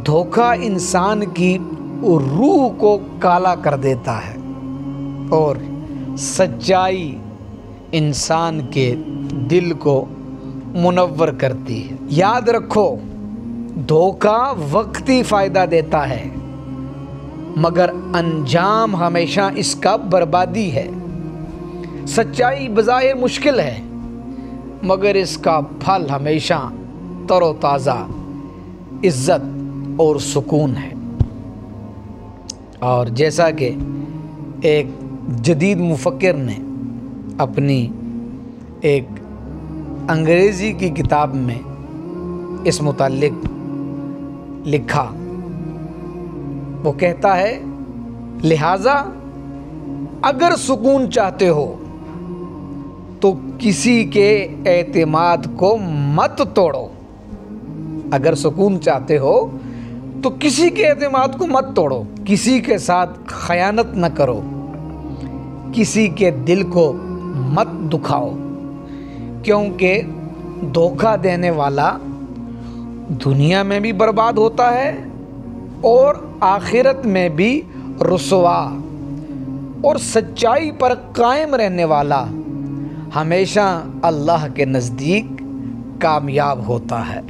धोखा इंसान की रूह को काला कर देता है और सच्चाई इंसान के दिल को मुनव्वर करती है। याद रखो, धोखा वक्ती फ़ायदा देता है मगर अंजाम हमेशा इसका बर्बादी है। सच्चाई बज़ाहिर मुश्किल है मगर इसका फल हमेशा तरोताज़ा, इज़्ज़त और सुकून है। और जैसा कि एक जदीद मुफक्किर ने अपनी एक अंग्रेज़ी की किताब में इस मुताल्लिक लिखा, वो कहता है, लिहाजा अगर सुकून चाहते हो तो किसी के एतमाद को मत तोड़ो। अगर सुकून चाहते हो तो किसी के एतमाद को मत तोड़ो, किसी के साथ खयानत न करो, किसी के दिल को मत दुखाओ, क्योंकि धोखा देने वाला दुनिया में भी बर्बाद होता है और आखिरत में भी रुसवा, और सच्चाई पर कायम रहने वाला हमेशा अल्लाह के नज़दीक कामयाब होता है।